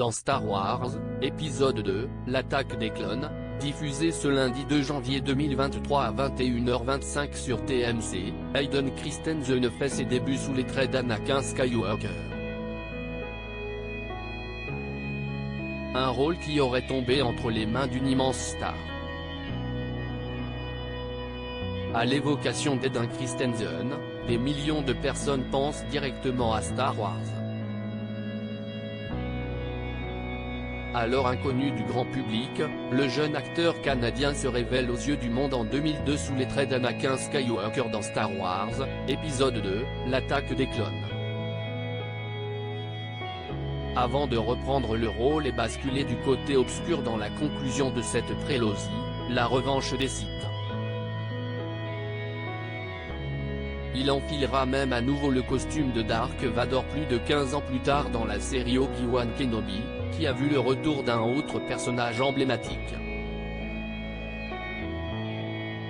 dans Star Wars, épisode 2, l'attaque des clones, diffusé ce lundi 2 janvier 2023 à 21h25 sur TMC, Hayden Christensen fait ses débuts sous les traits d'Anakin Skywalker. Un rôle qui aurait tombé entre les mains d'une immense star. À l'évocation d'Hayden Christensen, des millions de personnes pensent directement à Star Wars. Alors inconnu du grand public, le jeune acteur canadien se révèle aux yeux du monde en 2002 sous les traits d'Anakin Skywalker dans Star Wars, épisode 2, l'attaque des clones. Avant de reprendre le rôle et basculer du côté obscur dans la conclusion de cette prélogie, la revanche des Sith. Il enfilera même à nouveau le costume de Dark Vador plus de 15 ans plus tard dans la série Obi-Wan Kenobi, qui a vu le retour d'un autre personnage emblématique.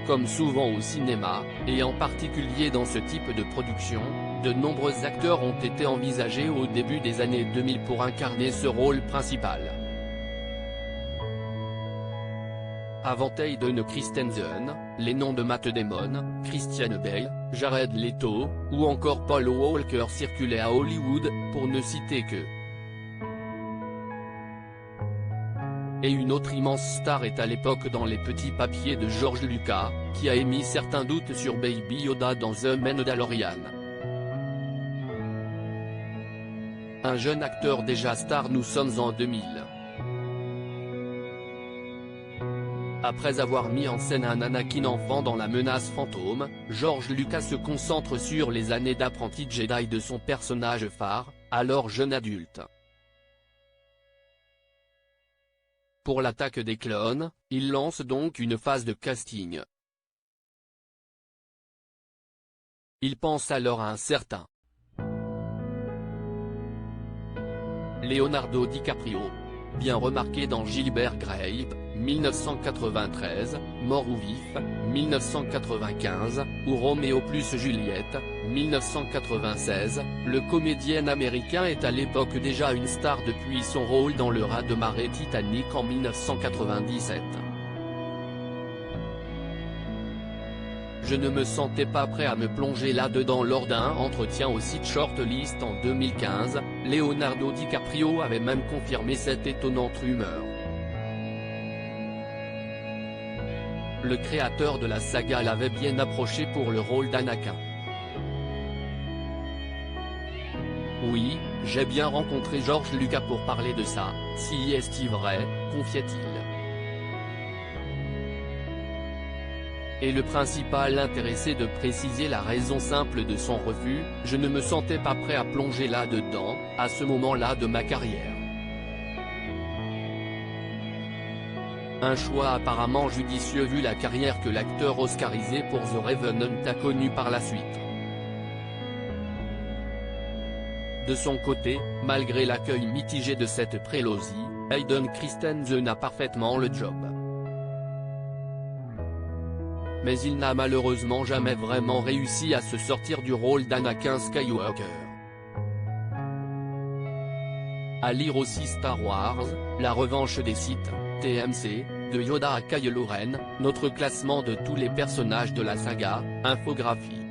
Comme souvent au cinéma, et en particulier dans ce type de production, de nombreux acteurs ont été envisagés au début des années 2000 pour incarner ce rôle principal. Avant Hayden Christensen, les noms de Matt Damon, Christian Bale, Jared Leto, ou encore Paul Walker circulaient à Hollywood, pour ne citer que. Et une autre immense star est à l'époque dans les petits papiers de George Lucas, qui a émis certains doutes sur Baby Yoda dans The Mandalorian. Un jeune acteur déjà star. Nous sommes en 2000. Après avoir mis en scène un Anakin enfant dans La Menace Fantôme, George Lucas se concentre sur les années d'apprenti Jedi de son personnage phare, alors jeune adulte. Pour l'attaque des clones, il lance donc une phase de casting. Il pense alors à un certain Leonardo DiCaprio, bien remarqué dans Gilbert Grape, 1993, Mort ou vif, 1995, ou Roméo plus Juliette, 1996, le comédien américain est à l'époque déjà une star depuis son rôle dans le raz-de-marée Titanic en 1997. Je ne me sentais pas prêt à me plonger là-dedans lors d'un entretien au site Shortlist en 2015, Leonardo DiCaprio avait même confirmé cette étonnante rumeur. Le créateur de la saga l'avait bien approché pour le rôle d'Anakin. Oui, j'ai bien rencontré George Lucas pour parler de ça, si est-il vrai, confiait-il. Et le principal intéressé de préciser la raison simple de son refus, je ne me sentais pas prêt à plonger là-dedans, à ce moment-là de ma carrière. Un choix apparemment judicieux vu la carrière que l'acteur oscarisé pour The Revenant a connue par la suite. De son côté, malgré l'accueil mitigé de cette prélogie, Hayden Christensen a parfaitement le job. Mais il n'a malheureusement jamais vraiment réussi à se sortir du rôle d'Anakin Skywalker. À lire aussi Star Wars, la revanche des Sith, TMC, de Yoda à Kylo Ren, notre classement de tous les personnages de la saga, infographie.